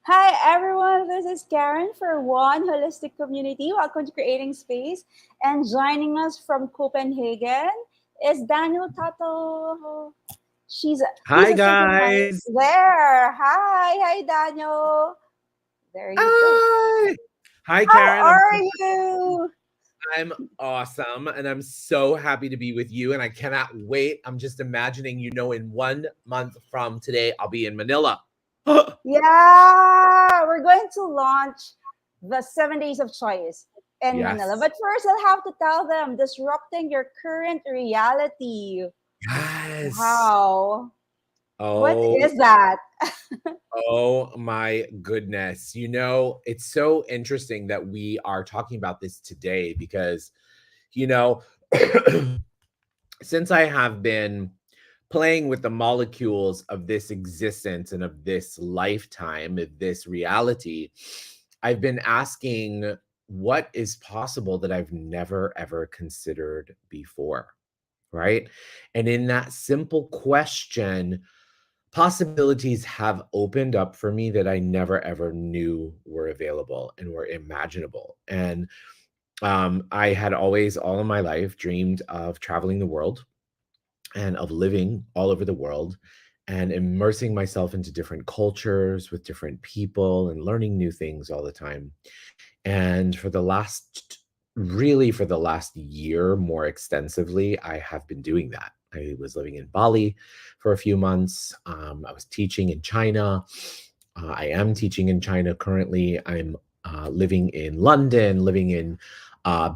Hi everyone, this is Karen for One Holistic Community. Welcome to Creating Space. And joining us from Copenhagen is Daniel Tuttle. He's Hi sitting right guys. there. Hi, Daniel. There you go. Hi. Hi How Karen. are you? I'm awesome and I'm so happy to be with you and I cannot wait. I'm just imagining, in 1 month from today I'll be in Manila. Yeah, we're going to launch the 7 days of choice in Manila. Yes. But first, I'll have to tell them disrupting your current reality. Yes. Wow. What Oh, is that? oh my goodness. It's so interesting that we are talking about this today because, you know, since I have been playing with the molecules of this existence and of this lifetime, of this reality, I've been asking what is possible that I've never ever considered before, right? And in that simple question, possibilities have opened up for me that I never ever knew were available and were imaginable. And I had always, all of my life, dreamed of traveling the world and of living all over the world and immersing myself into different cultures with different people and learning new things all the time. And for the last year, more extensively, I have been doing that. I was living in Bali for a few months. I was teaching in China. I am teaching in China currently. I'm living in London, living in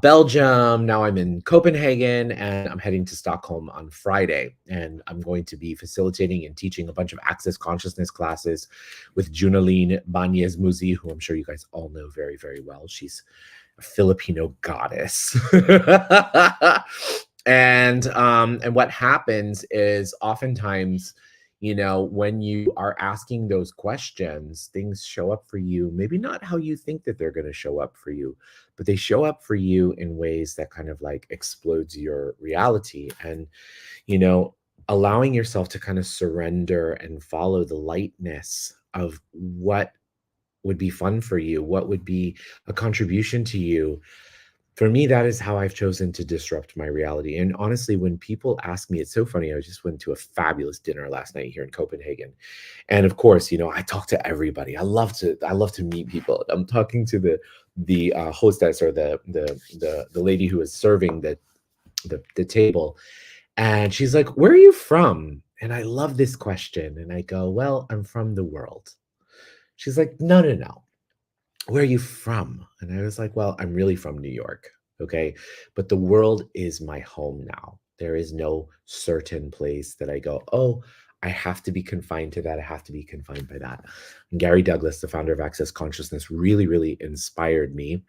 Belgium. Now I'm in Copenhagen and I'm heading to Stockholm on Friday. And I'm going to be facilitating and teaching a bunch of access consciousness classes with Junaline Banez Muzi, who I'm sure you guys all know very, very well. She's a Filipino goddess. And what happens is oftentimes, when you are asking those questions, things show up for you, maybe not how you think that they're going to show up for you, but they show up for you in ways that kind of like explodes your reality. And you know allowing yourself to kind of surrender and follow the lightness of what would be fun for you, what would be a contribution to you. For me, that is how I've chosen to disrupt my reality. And honestly, when people ask me, it's so funny. I just went to a fabulous dinner last night here in Copenhagen. And of course, I talk to everybody. I love to meet people. I'm talking to the hostess, or the lady who is serving the table. And she's like, "Where are you from?" And I love this question. And I go, "Well, I'm from the world." She's like, "No, no, no. Where are you from?" And I was like, "Well, I'm really from New York. Okay. But the world is my home now. There is no certain place that I go, oh, I have to be confined to that. I have to be confined by that." And Gary Douglas, the founder of Access Consciousness, really, really inspired me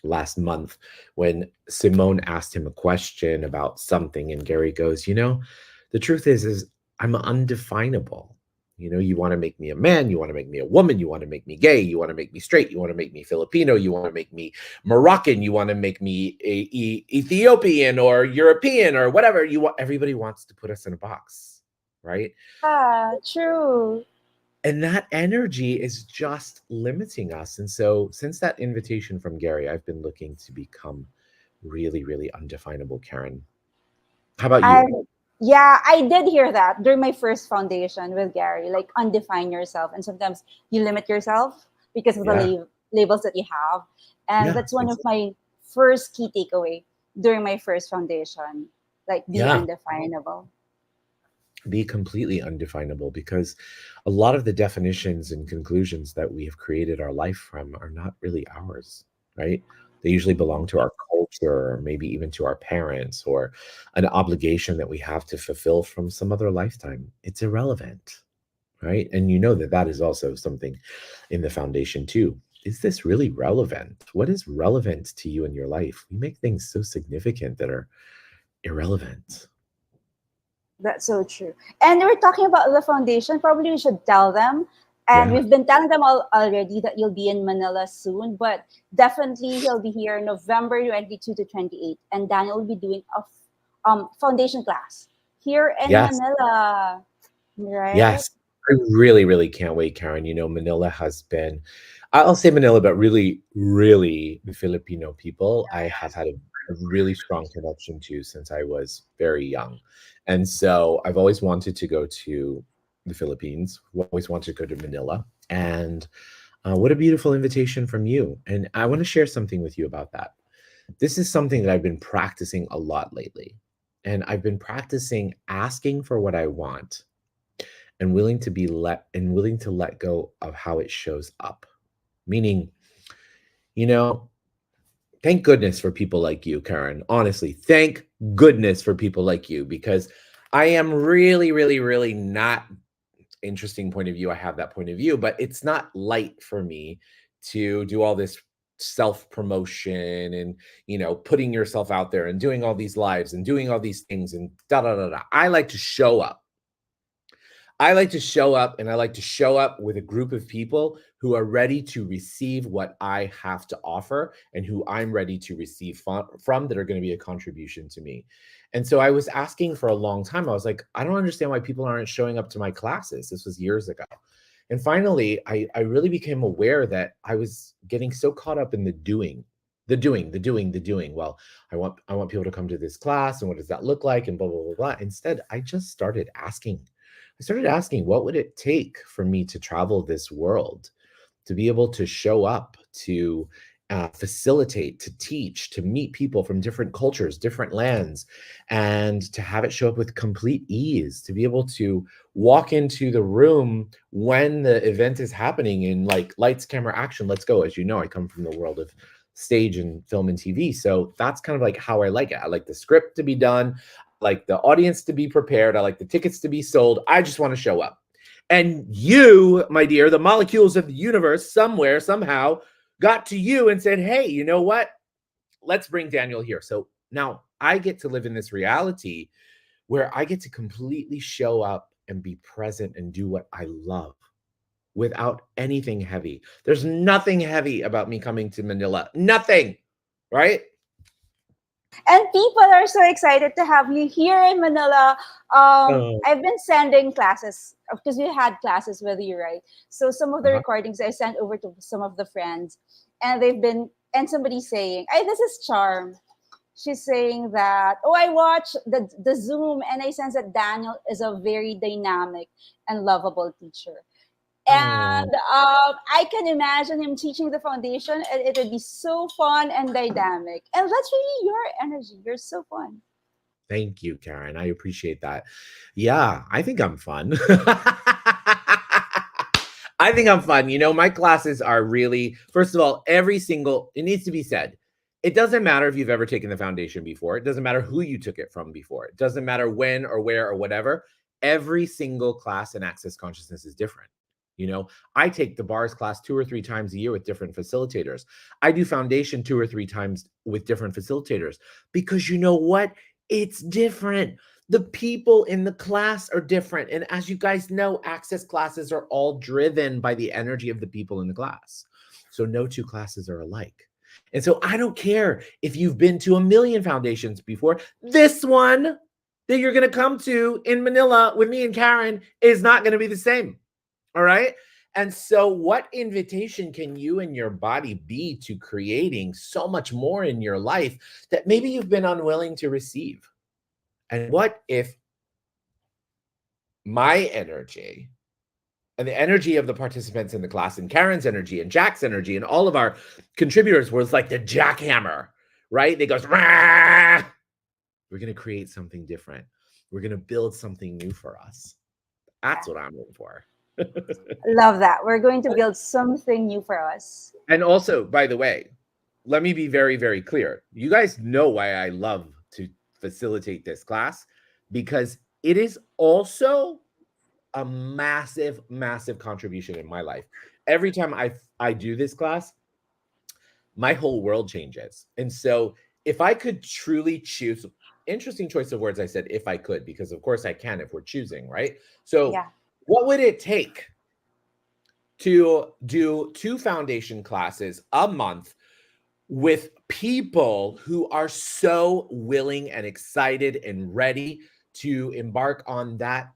last month when Simone asked him a question about something. And Gary goes, the truth is I'm undefinable. You want to make me a man, you want to make me a woman, you want to make me gay, you want to make me straight, you want to make me Filipino, you want to make me Moroccan, you want to make me Ethiopian or European or whatever you want. Everybody wants to put us in a box, right? Yeah, true. And that energy is just limiting us. And so, since that invitation from Gary, I've been looking to become really, really undefinable, Karen. How about I you? Yeah, I did hear that during my first foundation with Gary, like undefine yourself. And sometimes you limit yourself because of the Yeah. labels that you have. And Yeah. that's one of my first key takeaway during my first foundation, like be Yeah. undefinable. Be completely undefinable, because a lot of the definitions and conclusions that we have created our life from are not really ours, right? They usually belong to our culture, or maybe even to our parents, or an obligation that we have to fulfill from some other lifetime. It's irrelevant, right? And that is also something in the foundation too. Is this really relevant? What is relevant to you in your life? We make things so significant that are irrelevant. That's so true. And we're talking about the foundation. Probably we should tell them. And Yeah. we've been telling them already that you'll be in Manila soon, but definitely he'll be here November 22 to 28. And Daniel will be doing a foundation class here in Yes. Manila, right? Yes. I really, really can't wait, Karen. Manila has been, I'll say Manila, but really, really the Filipino people I have had a really strong connection to since I was very young. And so I've always wanted to go to the Philippines, always wanted to go to Manila. And what a beautiful invitation from you. And I want to share something with you about that. This is something that I've been practicing a lot lately. And I've been practicing asking for what I want and willing to let go of how it shows up. Meaning, you know, thank goodness for people like you, Karen. Honestly, thank goodness for people like you because I am really, really, really not interesting point of view. I have that point of view, but it's not light for me to do all this self promotion and putting yourself out there and doing all these lives and doing all these things and da da da da. I like to show up. I like to show up, and I like to show up with a group of people who are ready to receive what I have to offer and who I'm ready to receive from that are going to be a contribution to me. And so I was asking for a long time. I was like, I don't understand why people aren't showing up to my classes. This was years ago. And finally, I really became aware that I was getting so caught up in the doing, the doing, the doing, the doing. Well, I want people to come to this class, and what does that look like, and blah blah blah blah. Instead, I just started asking. I started asking, what would it take for me to travel this world, to be able to show up, to facilitate, to teach, to meet people from different cultures, different lands, and to have it show up with complete ease, to be able to walk into the room when the event is happening in like lights, camera, action, let's go. As you know, I come from the world of stage and film and TV. So that's kind of like how I like it. I like the script to be done. I like the audience to be prepared. I like the tickets to be sold. I just want to show up. And you, my dear, the molecules of the universe somewhere, somehow got to you and said, hey, you know what? Let's bring Daniel here. So now I get to live in this reality where I get to completely show up and be present and do what I love without anything heavy. There's nothing heavy about me coming to Manila. Nothing, right? And people are so excited to have you here in Manila. Oh, I've been sending classes because we had classes with you, right? So some of the uh-huh. recordings I sent over to some of the friends, and and somebody's saying, "Hey, this is Charm." She's saying that, oh, I watched the Zoom and I sense that Daniel is a very dynamic and lovable teacher. Oh, And I can imagine him teaching the foundation, and it would be so fun and dynamic. And that's really your energy. You're so fun. thank you, Karen. I appreciate that. Yeah, I think I'm fun. I think I'm fun. My classes are really, first of all, it needs to be said, it doesn't matter if you've ever taken the foundation before. It doesn't matter who you took it from before. It doesn't matter when or where or whatever. Every single class in Access Consciousness is different. I take the bars class 2 or 3 times a year with different facilitators. I do foundation 2 or 3 times with different facilitators because you know what? It's different. The people in the class are different. And as you guys know, access classes are all driven by the energy of the people in the class. So no two classes are alike. And so I don't care if you've been to a million foundations before. This one that you're going to come to in Manila with me and Karen is not going to be the same. All right. And so, what invitation can you and your body be to creating so much more in your life that maybe you've been unwilling to receive? And what if my energy and the energy of the participants in the class and Karen's energy and Jack's energy and all of our contributors was like the jackhammer, right? They goes, rah! We're going to create something different. We're going to build something new for us. That's what I'm looking for. Love that. We're going to build something new for us. And also, by the way, let me be very, very clear. You guys know why I love to facilitate this class because it is also a massive, massive contribution in my life. Every time I do this class, my whole world changes. And so if I could truly choose, interesting choice of words I said, if I could, because of course I can if we're choosing, right? So Yeah. what would it take to do 2 foundation classes a month with people who are so willing and excited and ready to embark on that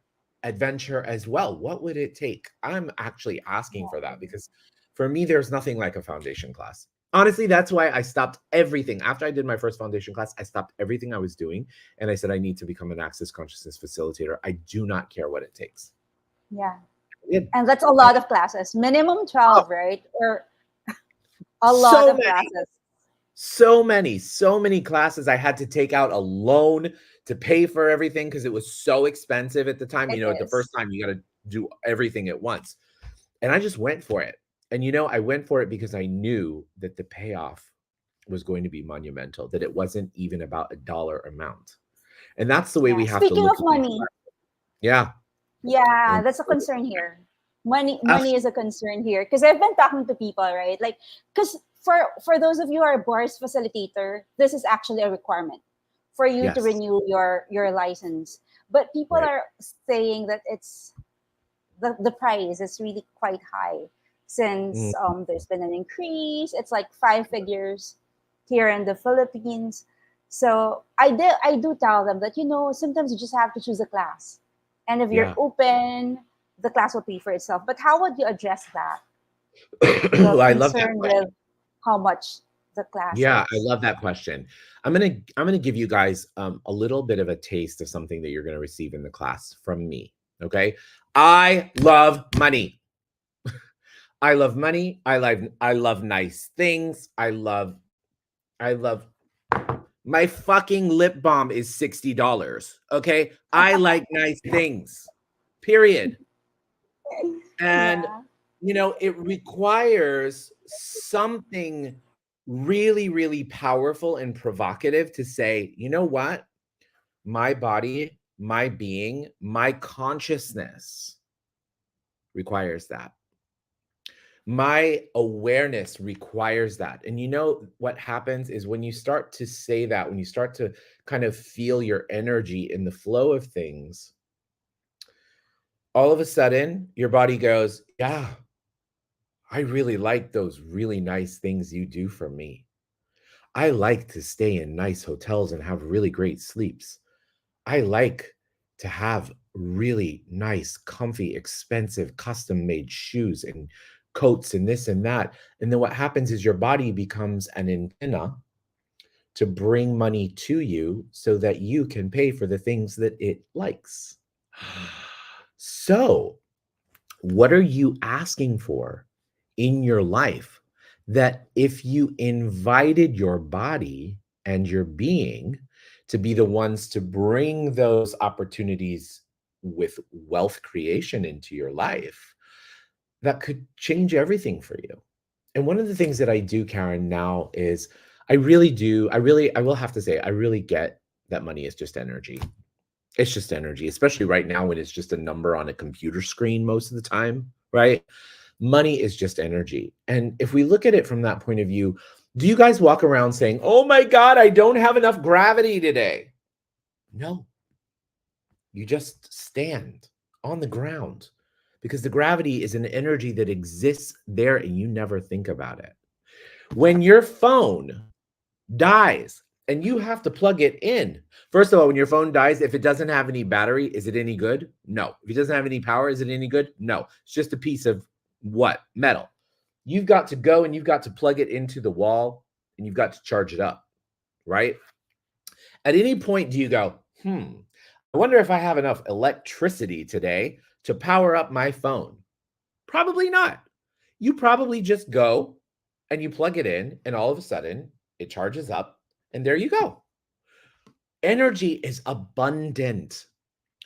adventure as well. What would it take? I'm actually asking for that Yeah. because for me, there's nothing like a foundation class. Honestly, that's why I stopped everything. After I did my first foundation class, I stopped everything I was doing. And I said, I need to become an access consciousness facilitator. I do not care what it takes. Yeah. I did. And that's a And lot of classes. Minimum oh, 12, right? Or a lot so of many. classes. So many classes. I had to take out a loan to pay for everything because it was so expensive at the time. It The is. first time you got to do everything at once. And I just went for it. And I went for it because I knew that the payoff was going to be monumental, that it wasn't even about a dollar amount. And that's the way Yeah. we have to Speaking look of at these. money, Yeah. yeah, And that's a concern here. Money, uh, money is a concern here because I've been talking to people, right? Like, because for those of you who are a boards facilitator, this is actually a requirement for you to yes. renew your license. But people Right. are saying that it's the price is really quite high since Mm, there's been an increase. It's like five figures here in the Philippines. So I do tell them that sometimes you just have to choose a class, and if you're yeah. open, the class will pay for itself. But how would you address that? The I love that concern question. with how much the class Yeah, I is. love that question. I'm gonna give you guys a little bit of a taste of something that you're gonna receive in the class from me. Okay. I love money. I love money. I love nice things. I love my fucking lip balm is $60. Okay. I like nice things. Period. And Yeah. it requires something really, really powerful and provocative to say, you know what? My body, my being, my consciousness requires that. My awareness requires that. And what happens is when you start to say that, when you start to kind of feel your energy in the flow of things, all of a sudden your body goes, yeah, I really like those really nice things you do for me. I like to stay in nice hotels and have really great sleeps. I like to have really nice, comfy, expensive, custom made shoes and coats and this and that. And then what happens is your body becomes an antenna to bring money to you so that you can pay for the things that it likes. So, what are you asking for in your life that if you invited your body and your being to be the ones to bring those opportunities with wealth creation into your life, that could change everything for you? And one of the things that I do, Karen, now is I will have to say, I really get that money is just energy. It's just energy, especially right now when it's just a number on a computer screen most of the time, right? Money is just energy. And if we look at it from that point of view, do you guys walk around saying, oh my God, I don't have enough gravity today? No, you just stand on the ground because the gravity is an energy that exists there and you never think about it. When your phone dies and you have to plug it in. First of all, when your phone dies, if it doesn't have any battery, is it any good? No. If it doesn't have any power, is it any good? No. It's just a piece of what? Metal. You've got to go and you've got to plug it into the wall and you've got to charge it up, right? At any point, do you go, I wonder if I have enough electricity today to power up my phone? Probably not. You probably just go and you plug it in, and all of a sudden it charges up, and there you go. Energy is abundant.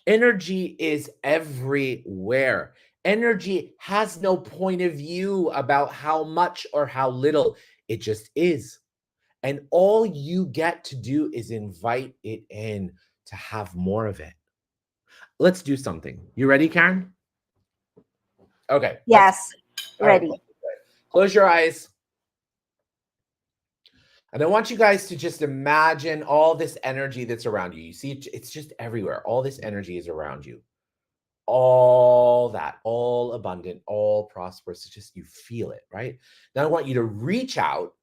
Energy is everywhere. Energy has no point of view about how much or how little. It just is. And all you get to do is invite it in to have more of it. Let's do something. You ready, Karen? Okay, let's. Yes. All right, Ready. close your eyes. And I want you guys to just imagine all this energy that's around you. You see, it's just everywhere. All this energy is around you. All that, all abundant, all prosperous. It's just you feel it, right? Now I want you to reach out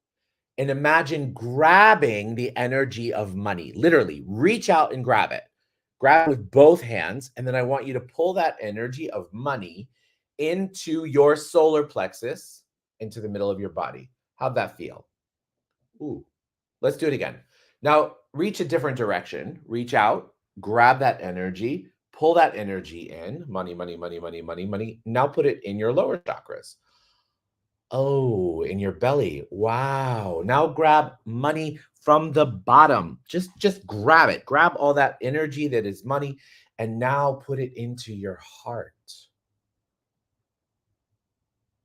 and imagine grabbing the energy of money. Literally, reach out and grab it. Grab it with both hands. And then I want you to pull that energy of money into your solar plexus, into the middle of your body. How'd that feel? Ooh, let's do it again. Now, reach a different direction. Reach out, grab that energy, pull that energy in. Money, money, money, money, money, money. Now put it in your lower chakras. Oh, in your belly. Wow. Now grab money from the bottom. Just grab it. Grab all that energy that is money and now put it into your heart.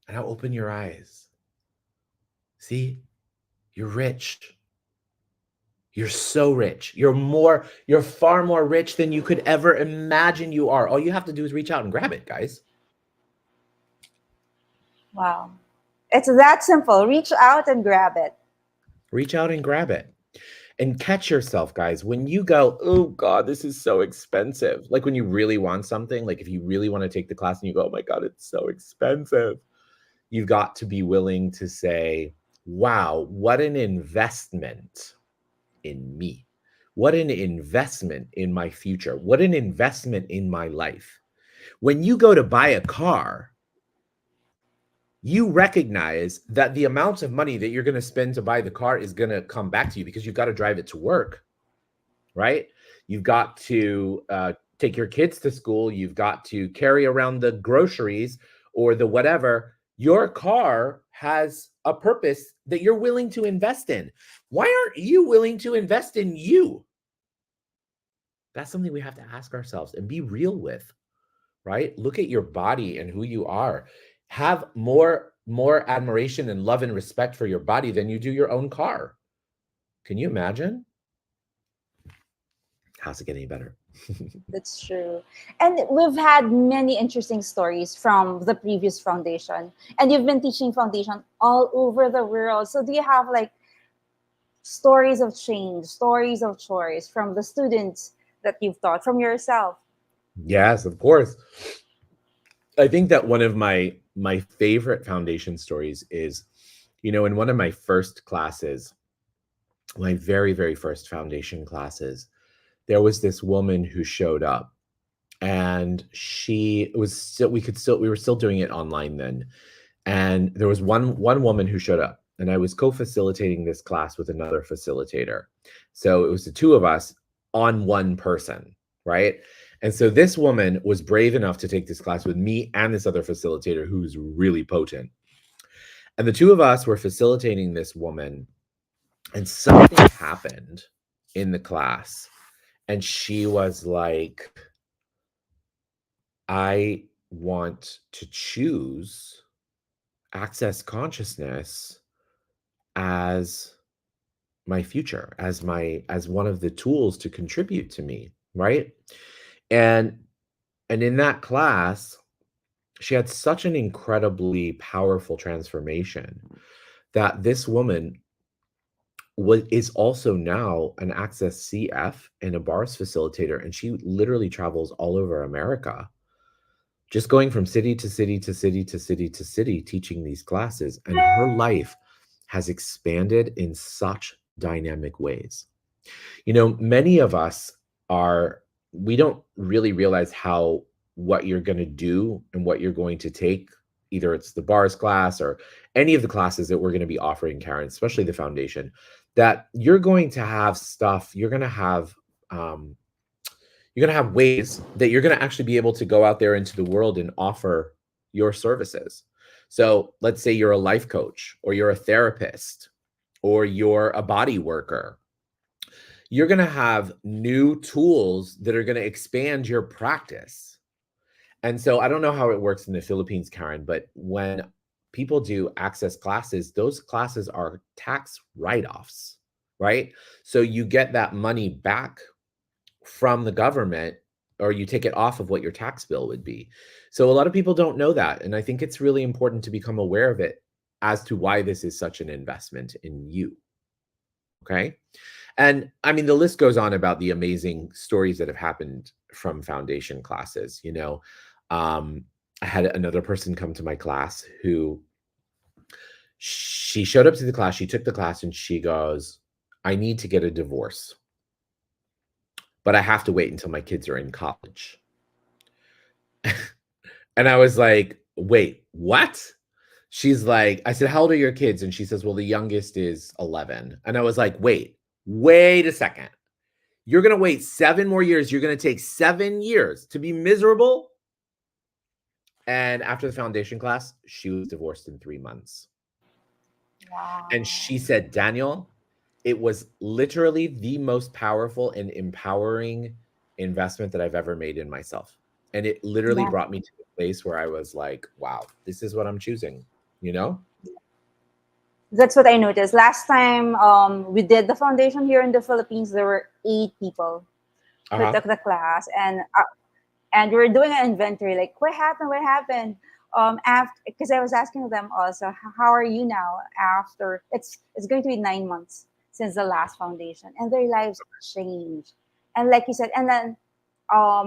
And now open your eyes. See? You're rich. You're so rich. You're far more rich than you could ever imagine you are. All you have to do is reach out and grab it, guys. Wow. It's that simple. Reach out and grab it. Reach out and grab it. And catch yourself, guys. When you go, oh God, this is so expensive. Like when you really want something, like if you really want to take the class and you go, oh my God, it's so expensive. You've got to be willing to say, wow, what an investment in me. What an investment in my future. What an investment in my life. When you go to buy a car, you recognize that the amount of money that you're going to spend to buy the car is going to come back to you because you've got to drive it to work, right? You've got to take your kids to school. You've got to carry around the groceries or the whatever. Your car has a purpose that you're willing to invest in. Why aren't you willing to invest in you? That's something we have to ask ourselves and be real with, right? Look at your body and who you are. Have more admiration and love and respect for your body than you do your own car. Can you imagine? How's it getting any better? That's true. And we've had many interesting stories from the previous foundation. And you've been teaching foundation all over the world. So do you have like stories of change, stories of choice from the students that you've taught, from yourself? Yes, of course. I think that one of my favorite foundation stories is, in one of my first classes, my very, very first foundation classes, there was this woman who showed up, and we were still doing it online then. And there was one woman who showed up, and I was co-facilitating this class with another facilitator. So it was the two of us on one person, right? And so this woman was brave enough to take this class with me and this other facilitator who's really potent. And the two of us were facilitating this woman, and something happened in the class. And she was like, I want to choose access consciousness as my future, as one of the tools to contribute to me, right? And in that class, she had such an incredibly powerful transformation that this woman is also now an Access CF and a bars facilitator, and she literally travels all over America, just going from city to city to city to city to city, teaching these classes. And her life has expanded in such dynamic ways. Many of us we don't really realize what you're going to do and what you're going to take. Either it's the bars class or any of the classes that we're going to be offering, Karen, especially the foundation, that you're going to have stuff, you're going to have ways that you're going to actually be able to go out there into the world and offer your services. So let's say you're a life coach, or you're a therapist, or you're a body worker. You're going to have new tools that are going to expand your practice. And so I don't know how it works in the Philippines, Karen, but when people do access classes, those classes are tax write-offs, right? So you get that money back from the government, or you take it off of what your tax bill would be. So a lot of people don't know that. And I think it's really important to become aware of it as to why this is such an investment in you. Okay. And I mean, the list goes on about the amazing stories that have happened from foundation classes. I had another person come to my class who, she showed up to the class, she took the class, and she goes, I need to get a divorce. but I have to wait until my kids are in college. And I was like, wait, what? She's like, I said, how old are your kids? And she says, well, the youngest is 11. And I was like, wait a second. You're going to wait 7 more years. You're going to take 7 years to be miserable. And after the foundation class, she was divorced in 3 months. And she Wow. said, Daniel, it was literally the most powerful and empowering investment that I've ever made in myself. And it literally Yeah. brought me to a place where I was like, wow, this is what I'm choosing, you know? That's what I noticed. Last time we did the foundation here in the Philippines, there were 8 people who Uh-huh. took the class, and we were doing an inventory, like what happened, what happened. After, because I was asking them also, how are you now after it's going to be 9 months since the last foundation, and their lives changed. And like you said, and then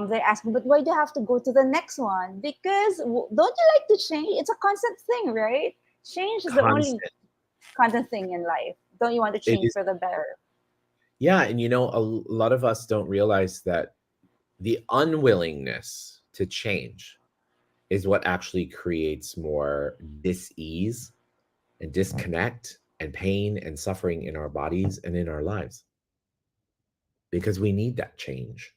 they asked me, but why do you have to go to the next one? Because don't you like to change? It's a constant thing, right? Change is the only Constant. constant thing in life. Don't you want to It change is, for the better? yeah. And a lot of us don't realize that the unwillingness to change is what actually creates more dis-ease and disconnect and pain and suffering in our bodies and in our lives, because we need that change,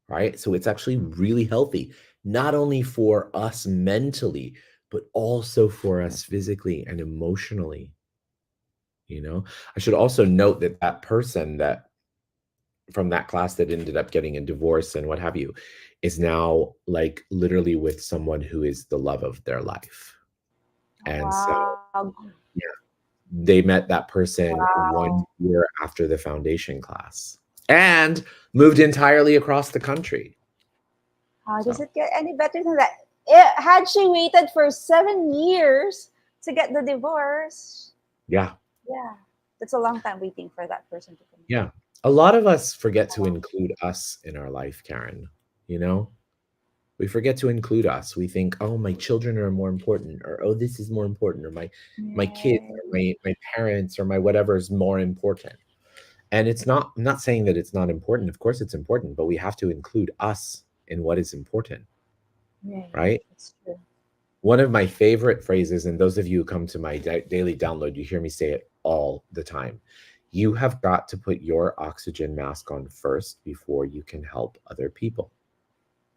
right? So it's actually really healthy, not only for us mentally, but also for us physically and emotionally. I should also note that that person that from that class that ended up getting a divorce and what have you is now like literally with someone who is the love of their life. And so Wow. yeah, they met that person Wow. 1 year after the foundation class and moved entirely across the country. How does So, it get any better than that? Had she waited for 7 years to get the divorce, yeah, yeah, that's a long time waiting for that person to come. yeah. A lot of us forget to include us in our life, Karen. You know, we forget to include us. We think, oh, my children are more important, or oh, this is more important, or my kids, Right. or my parents, or my whatever is more important. And it's not. I'm not saying that it's not important. Of course, it's important, but we have to include us in what is important, Right. right? That's true. One of my favorite phrases, and those of you who come to my daily download, you hear me say it all the time. You have got to put your oxygen mask on first before you can help other people.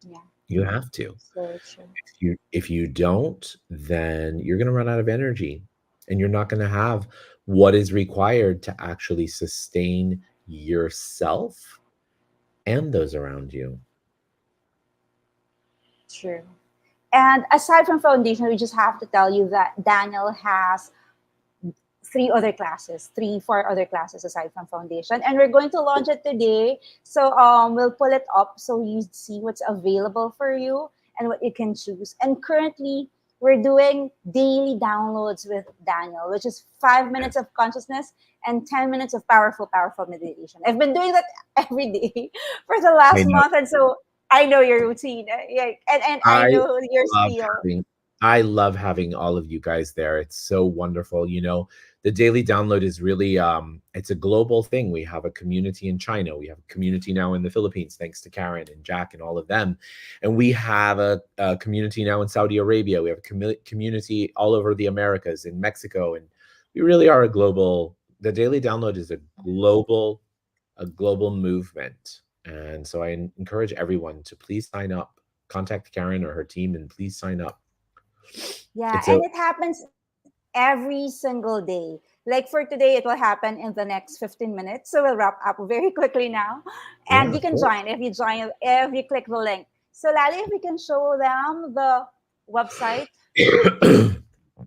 Yeah. You have to. So true. If you don't, then you're going to run out of energy, and you're not going to have what is required to actually sustain yourself and those around you. True. And aside from foundation, we just have to tell you that Daniel has 4 other classes aside from foundation, and we're going to launch it today. So we'll pull it up so you see what's available for you and what you can choose. And currently we're doing daily downloads with Daniel, which is 5 minutes Yes, of consciousness and 10 minutes of powerful meditation. I've been doing that every day for the I last know. month, and so I know your routine. Yeah, and I I know your love spiel. having I love having all of you guys there. It's so wonderful. The daily download is really it's a global thing. We have a community in China. We have a community now in the Philippines, thanks to Karen and Jack and all of them. And we have a community now in Saudi Arabia. We have a community all over the Americas, in Mexico, and we really are a global. The daily download is a global movement. And so I encourage everyone to please sign up, contact Karen or her team, and please sign up. Yeah, It's a and it happens every single day. Like for today, it will happen in the next 15 minutes. So we'll wrap up very quickly now. And Yeah, you of can course. join if you click the link. So Lali, if we can show them the website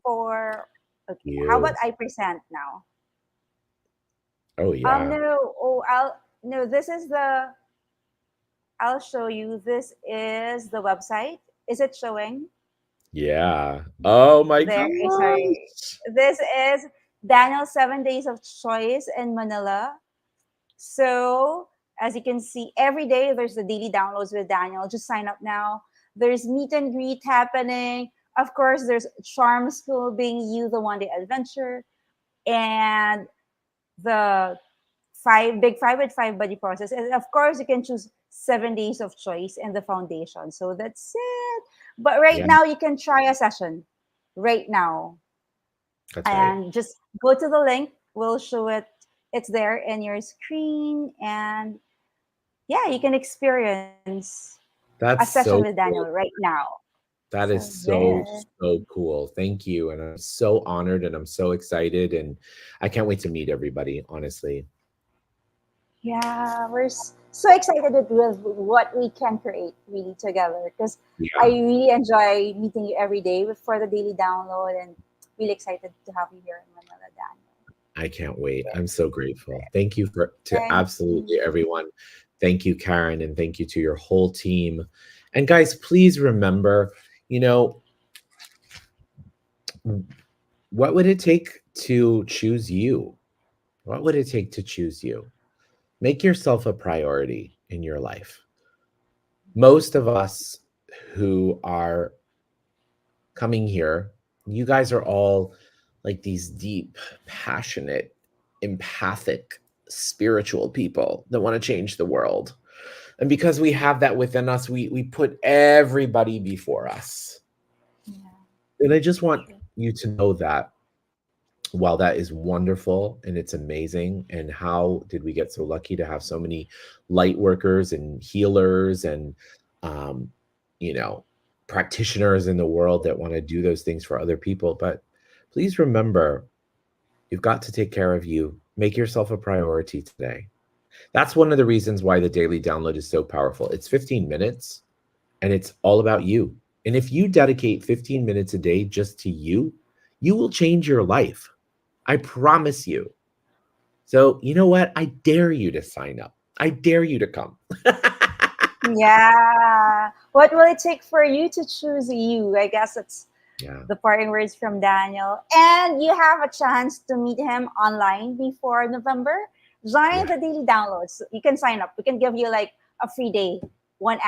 for, okay, how about You. I present now? Oh yeah. No, no, this is I'll show you. This is the website. Is it showing? Yeah. Oh my There, sorry. gosh. This is Daniel's 7 Days of Choice in Manila. So, as you can see, every day there's the daily downloads with Daniel. Just sign up now. There's meet and greet happening. Of course, there's Charm School being you, the one day adventure, and the five with five body process. And of course, you can choose 7 days of choice and the foundation. So that's it. But right Yeah, now, you can try a session right now that's right. and just go to the link. We'll show it. It's there in your screen. And yeah, you can experience a That's session with so Daniel cool. right now. That So is so, there. so cool. Thank you. And I'm so honored and I'm so excited. And I can't wait to meet everybody, honestly. Yeah, we're so excited with what we can create really together because I Yeah, really enjoy meeting you every day for the daily download and really excited to have you here in Manila, Daniel. I can't wait. I'm so grateful. Thank you to Thank absolutely you. everyone. Thank you, Karen, and thank you to your whole team. And guys, please remember, you know, what would it take to choose you? What would it take to choose you? Make yourself a priority in your life. Most of us who are coming here, you guys are all like these deep, passionate, empathic, spiritual people that want to change the world. And because we have that within us, we put everybody before us. Yeah, And I just want true. you to know that while that is wonderful and it's amazing, and how did we get so lucky to have so many light workers and healers and um, you know, practitioners in the world that want to do those things for other people. But please remember, you've got to take care of you. Make yourself a priority today. That's one of the reasons why the daily download is so powerful. It's 15 minutes and it's all about you. And if you dedicate 15 minutes a day just to you, you will change your life. I promise you. So, you know what? I dare you to sign up. I dare you to come. Yeah. What will it take for you to choose you? I guess it's Yeah, the parting words from Daniel. And you have a chance to meet him online before November. Join yeah, the daily downloads. You can sign up. We can give you like a free day, one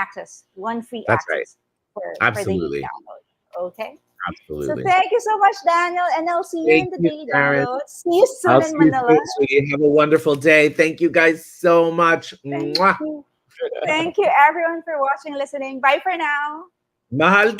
free that's right. access for daily Absolutely. download. Okay. So Absolutely. thank you so much, Daniel, and I'll see you Thank in the you, daily Karen. download. See you I'll soon in see you Manila. soon, sweetie. Have a wonderful day. Thank you guys so much. Thank Mwah. you. Thank you everyone for watching, listening. Bye for now. Mahal